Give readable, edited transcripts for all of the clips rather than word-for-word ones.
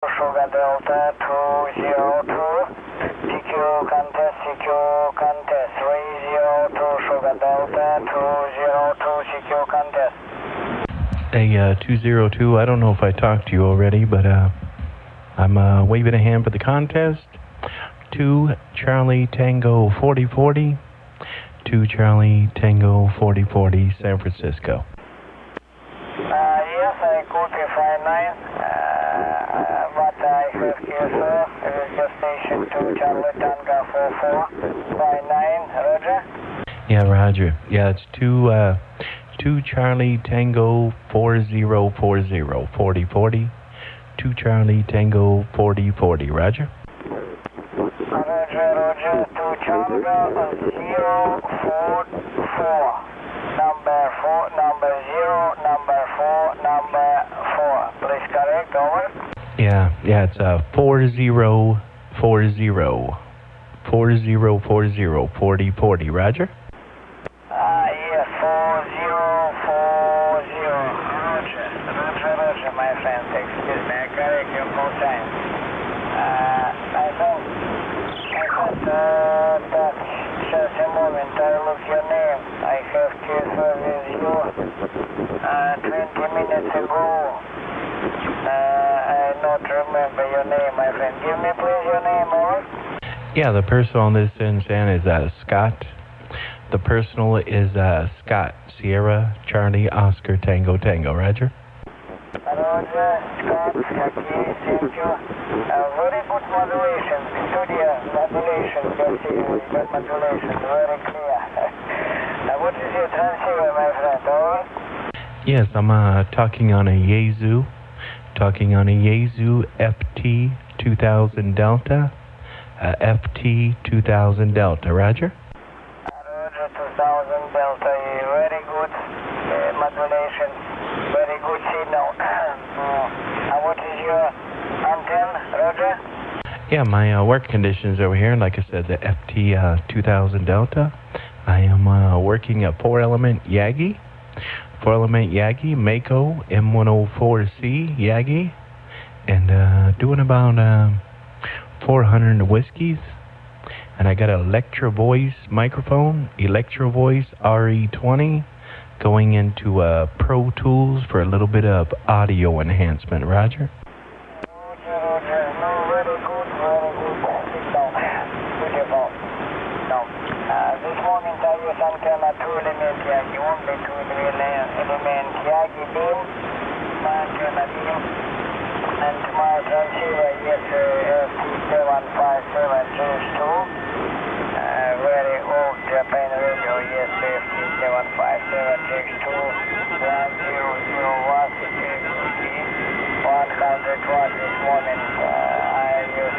Sugar Delta 202, CQ contest, 302, Sugar Delta 202, CQ contest. Hey, 202, I don't know if I talked to you already, but I'm waving a hand for the contest. 2 Charlie Tango 4040, 2 Charlie Tango 4040, San Francisco. Yes, I could be 59, but I have here, sir, radio station 2 Charlie Tango 4459, Roger? Yeah, Roger. Yeah, it's 2 Charlie Tango 4040, 4040, 2 Charlie Tango 4040, Roger? Roger, 2 Tango 044. Number 4, number 0, number 4, number 4. Please correct, over. Yeah, it's 4040, 4040, 4040, Roger? Yes, 4040. Roger, my friend. Excuse me, I correct you full time. I thought that just a moment, I look your name. I have kissed with you 20 minutes ago. I not remember your name, my friend. Give me please your name, over. Yeah, the personal on this incident is Scott. The personal is Scott, Sierra, Charlie, Oscar, Tango, Tango, Roger? Roger, Scott, okay, thank you. Very good modulation, studio modulation, good modulation, very clear. What is your transceiver, my friend, over? Yes, I'm talking on a Yaesu FT 2000 Delta, FT 2000 Delta, Roger? Roger, 2000 Delta, very good modulation, very good signal. What is your antenna, Roger? Yeah, my work conditions over here, like I said, the FT 2000 Delta. I am working a 4-element Yagi, Mako M104C Yagi, and doing about 400 whiskeys. And I got an Electro Voice microphone, Electro Voice RE20, going into Pro Tools for a little bit of audio enhancement, Roger? Roger, no, very good signal, beautiful. No, this moment I use antenna 2-element Yagi, only 2-element Yagi beam, my antenna beam, and my transceiver is FT757-2, very old Japan radio, yes, FT757-2, 100 watts, 100 watts this morning. I use.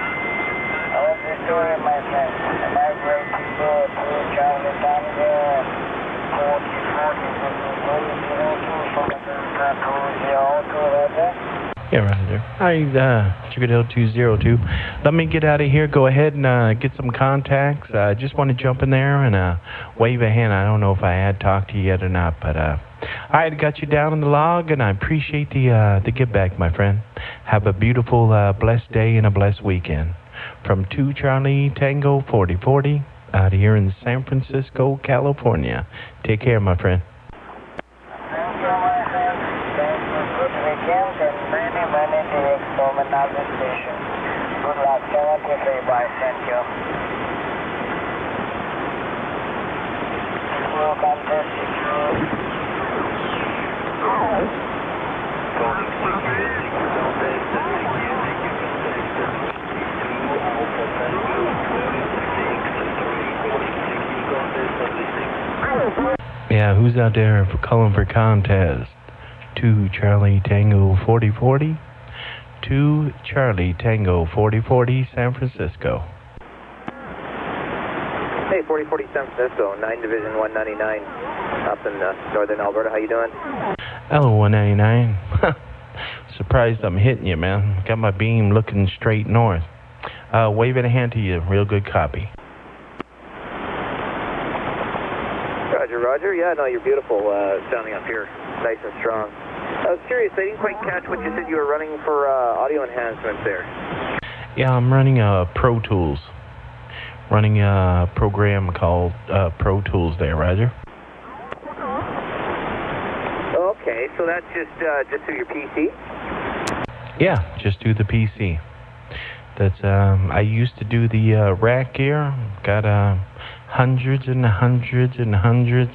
What's the story, my friend? Migrating to Charlie Tango 4040, Roger? Yeah, Roger. Hi, Sugar Hill 202. Let me get out of here. Go ahead and get some contacts. I just want to jump in there and wave a hand. I don't know if I had talked to you yet or not, but I had got you down in the log, and I appreciate the give back, my friend. Have a beautiful, blessed day and a blessed weekend. From 2 Charlie Tango 4040 out here in San Francisco, California. Take care, my friend. Thank you, my friend. Thank you. Good weekend and many days from another station. Good luck. 73, bye. Thank you. We'll contest you. Yeah, who's out there calling for contest? 2 Charlie Tango 4040, 2 Charlie Tango 4040, San Francisco. Hey, 4040 San Francisco, 9 Division 199, up in northern Alberta. How you doing? Hello, 199. Surprised I'm hitting you, man. Got my beam looking straight north. Waving a hand to you. Real good copy. Roger. Yeah, no, you're beautiful sounding up here. Nice and strong. Serious, I didn't quite catch what you said you were running for audio enhancements there. Yeah, I'm running Pro Tools. Running a program called Pro Tools there, Roger. Okay, so that's just through your PC? Yeah, just do the PC. That's I used to do the rack gear. Got hundreds and hundreds and hundreds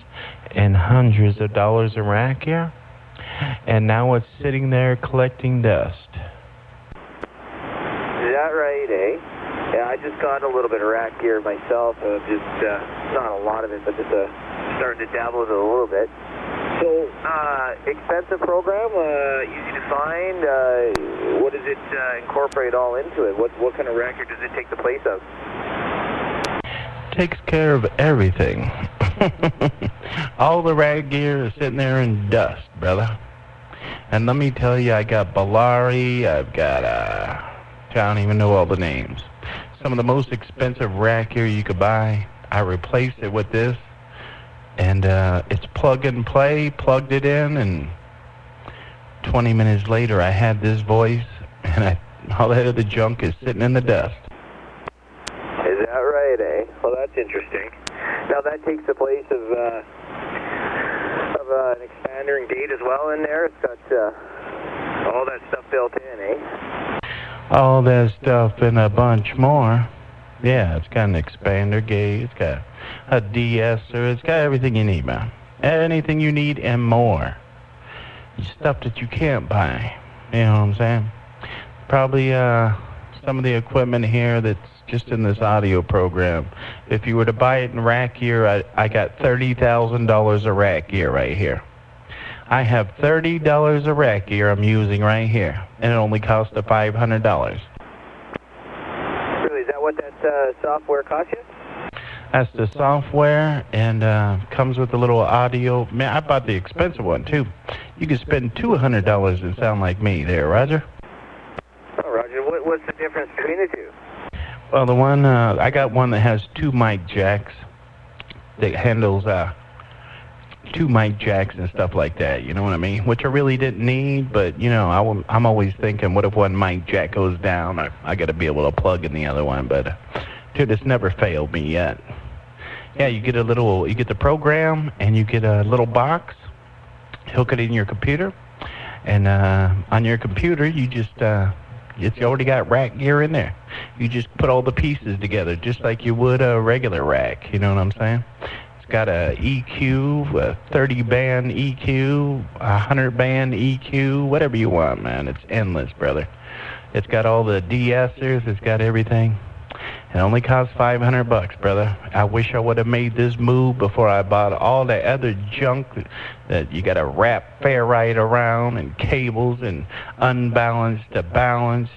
and hundreds of dollars in rack gear, and now it's sitting there collecting dust. Is that right, eh? Yeah, I just got a little bit of rack gear myself. Just not a lot of it, but just starting to dabble with it a little bit. So, expensive program, easy to find. What does it incorporate all into it? What kind of rack gear does it take the place of? Takes care of everything. All the rack gear is sitting there in dust, brother. And let me tell you, I got Bellari, I've got, I don't even know all the names. Some of the most expensive rack gear you could buy. I replaced it with this. And it's plug and play, plugged it in, and 20 minutes later I had this voice, and all that other junk is sitting in the dust. Is that right, eh? Well, that's interesting. Now that takes the place of an expander and gate as well in there. It's got all that stuff built in, eh? All that stuff and a bunch more. Yeah, it's got an expander gate, it's got a de-esser, it's got everything you need, man. Anything you need and more. Stuff that you can't buy. You know what I'm saying? Probably some of the equipment here that's just in this audio program. If you were to buy it in rack gear, I got $30,000 of rack gear right here. I have $30 of rack gear I'm using right here, and it only cost $500. What that software cost you? That's the software, and comes with a little audio. Man, I bought the expensive one too. You can spend $200 and sound like me there, Roger. Oh, Roger, what's the difference between the two? Well, the one I got one that has 2 mic jacks that handles 2 mic jacks and stuff like that. You know what I mean? Which I really didn't need, but you know, I'm always thinking, what if one mic jack goes down? I got to be able to plug in the other one. But dude, it's never failed me yet. Yeah, you get the program, and you get a little box, hook it in your computer, and on your computer you just it's already got rack gear in there. You just put all the pieces together, just like you would a regular rack. You know what I'm saying? It's got a EQ, a 30-band EQ, a 100-band EQ, whatever you want, man. It's endless, brother. It's got all the de-essers. It's got everything. It only costs $500, brother. I wish I would have made this move before I bought all that other junk that you got to wrap ferrite around, and cables, and unbalanced to balanced.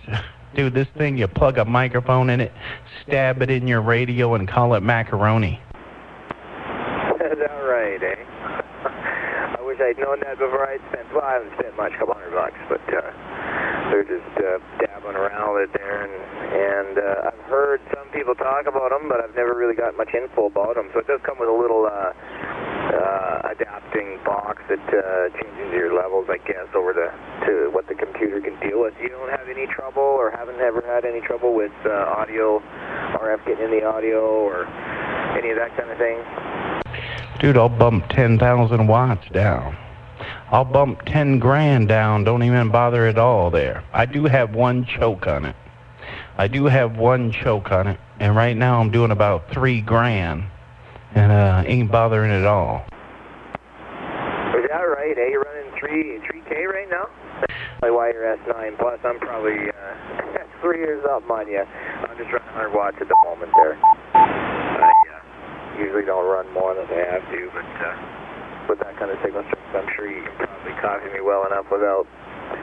Dude, this thing, you plug a microphone in it, stab it in your radio, and call it macaroni. Is that right, eh? I wish I'd known that before I spent, well, I haven't spent much, $200, but they're just dabbling around with it there, and I've heard some people talk about them, but I've never really got much info about them. So it does come with a little adapting box that changes your levels, I guess, over to what the computer can deal with. You don't have any trouble, or haven't ever had any trouble with audio, RF getting in the audio, or any of that kind of thing? Dude, I'll bump 10,000 watts down. I'll bump 10 grand down, don't even bother at all there. I do have one choke on it. And right now I'm doing about 3 grand, and ain't bothering at all. Is that right, eh? You're running 3K right now? My wire S9 plus, I'm probably 3 years up on you. I'm just running 100 watts at the moment there. I usually don't run more than I have to, but with that kind of signal strength, I'm sure you can probably copy me well enough without,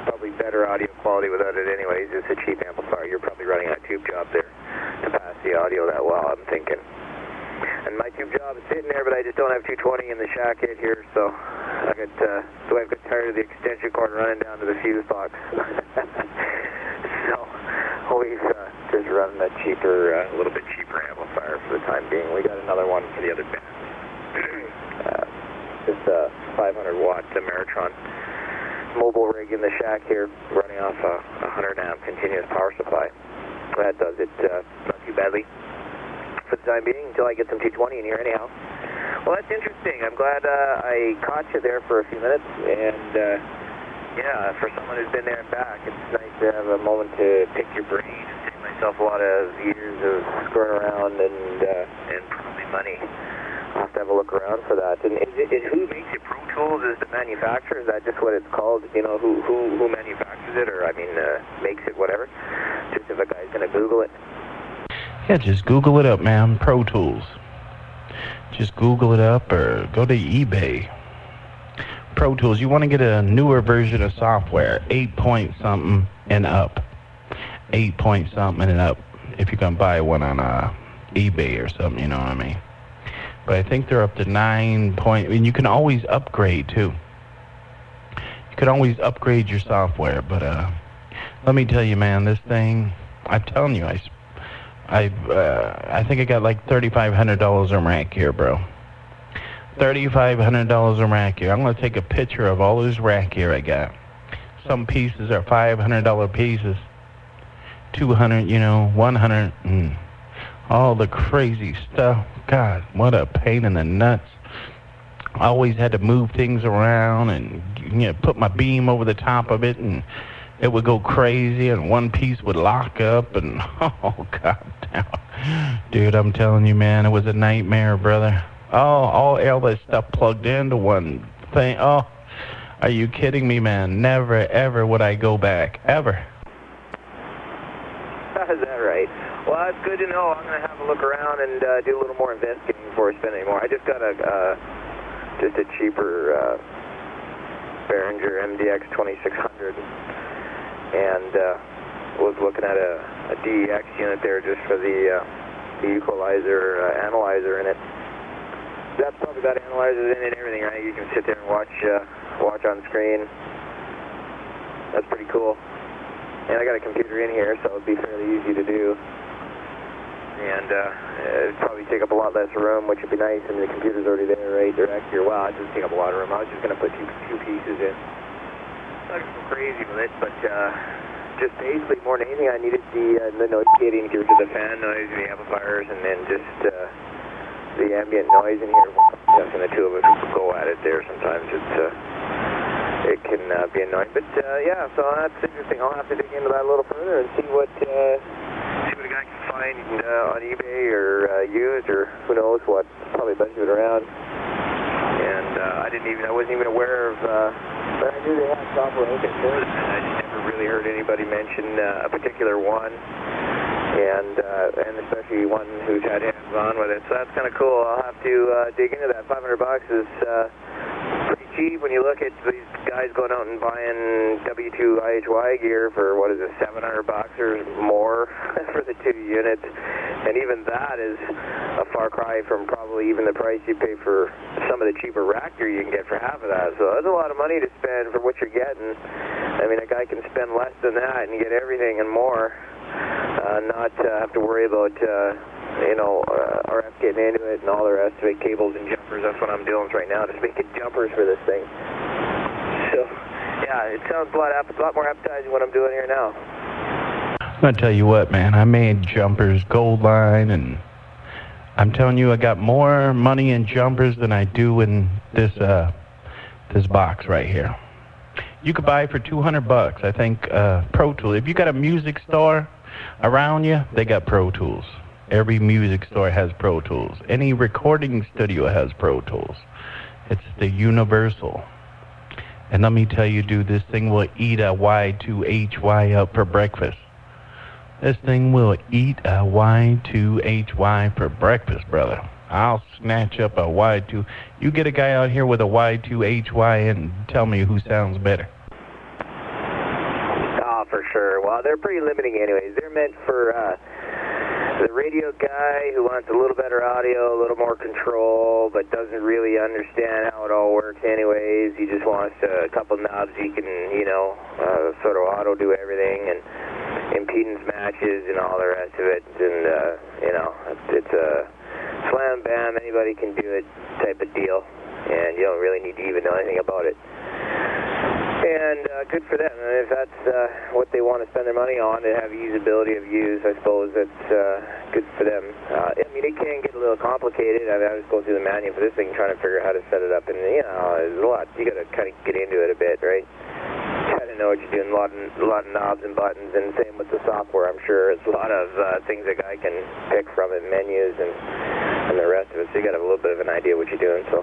probably better audio quality without it anyways. It's a cheap amplifier. You're probably running a tube job there to pass the audio that well, I'm thinking. And my tube job is sitting there, but I just don't have 220 in the shack head here, so I've got tired of the extension cord running down to the fuse box. So we've just run a cheaper, a little bit cheaper amplifier for the time being. We got another one for the other band. Just a 500 watt Ameritron mobile rig in the shack here, running off a 100 amp continuous power supply. That does it not too badly for the time being, until I get some 220 in here anyhow. Well, that's interesting. I'm glad I caught you there for a few minutes, and yeah, for someone who's been there and back, it's nice to have a moment to pick your brain and save myself a lot of years of screwing around and probably money. I'll have to have a look around for that. And who makes it? Pro Tools is the manufacturer? Is that just what it's called? You know, who manufactures it, or I mean, makes it, whatever? Just if a guy's going to Google it. Yeah, just Google it up, man. Pro Tools. Just Google it up or go to eBay. Pro Tools. You want to get a newer version of software, 8-point-something and up. 8-point-something and up. If you can buy one on eBay or something, you know what I mean. But I think they're up to 9 point, and you can always upgrade too. You can always upgrade your software, but let me tell you, man, this thing, I'm telling you, I think I got like $3,500 in rack here, bro. $3,500 in rack gear. I'm going to take a picture of all this rack gear I got. Some pieces are $500 pieces. 200, you know, 100, and all the crazy stuff. God, what a pain in the nuts. I always had to move things around and, you know, put my beam over the top of it, and it would go crazy, and one piece would lock up, and oh, God damn. Dude, I'm telling you, man, it was a nightmare, brother. Oh, all that stuff plugged into one thing. Oh, are you kidding me, man? Never, ever would I go back. Ever. Is that right? Well, that's good to know. I'm going to have a look around and do a little more investigating before I spend any more. I just got just a cheaper Behringer MDX 2600, and was looking at a DEX unit there just for the equalizer analyzer in it. That's probably got analyzers in it and everything, right? You can sit there and watch on screen. That's pretty cool. And I got a computer in here, so it'd be fairly easy to do. And it'd probably take up a lot less room, which would be nice. I mean, the computer's already there, right? They're actually, well, it doesn't take up a lot of room. I was just going to put two pieces in. Not going to go crazy with it, but just basically more than anything, I needed the noise gating gear to the fan noise and the amplifiers, and then just the ambient noise in here. And the two of us go at it there. Sometimes it can be annoying, but yeah, so that's interesting. I'll have to dig into that a little further and see what a guy can find on eBay or used, or who knows what. Probably a bunch of it around. And I wasn't even aware of, but I knew they had software for that. I just never really heard anybody mention a particular one, and especially one who's had hands-on with it. So that's kind of cool. I'll have to dig into that. $500 is pretty cheap when you look at these guys going out and buying W2 IHY gear for, what is it, $700 or more for the 2 units. And even that is a far cry from probably even the price you pay for some of the cheaper rack gear you can get for half of that. So that's a lot of money to spend for what you're getting. I mean, a guy can spend less than that and get everything and more, not have to worry about RF getting into it and all the rest of it, cables and jumpers. That's what I'm dealing with right now, just making jumpers for this thing. So, yeah, it sounds a lot more appetizing what I'm doing here now. I'm going to tell you what, man, I made jumpers, gold line, and I'm telling you, I got more money in jumpers than I do in this box right here. You could buy for $200, I think, Pro Tools. If you got a music store around you, they got Pro Tools. Every music store has Pro Tools. Any recording studio has Pro Tools. It's the universal. And let me tell you, dude, this thing will eat a Y2HY up for breakfast. This thing will eat a Y2HY for breakfast, brother. I'll snatch up a Y2. You get a guy out here with a Y2HY and tell me who sounds better. Oh, for sure. Well, they're pretty limiting anyways. They're meant for the radio guy who wants a little better audio, a little more control, but doesn't really understand how it all works anyways. He just wants a couple knobs he can, sort of auto do everything, and impedance matches and all the rest of it. And, it's a slam bam, anybody can do it type of deal, and you don't really need to even know anything about it. And and good for them. And if that's what they want to spend their money on, to have usability of use, I suppose that's good for them. I mean, it can get a little complicated. I was going through the manual for this thing, trying to figure out how to set it up, and there's a lot. You got to kind of get into it a bit, right? Kind of know what you're doing. A lot of knobs and buttons, and same with the software. I'm sure it's a lot of things a guy can pick from it, menus and the rest of it. So you got to have a little bit of an idea what you're doing. So,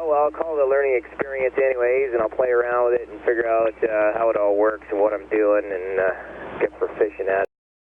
oh well, I'll call it a learning experience anyways, and I'll play around with it and figure out how it all works and what I'm doing and get proficient at it.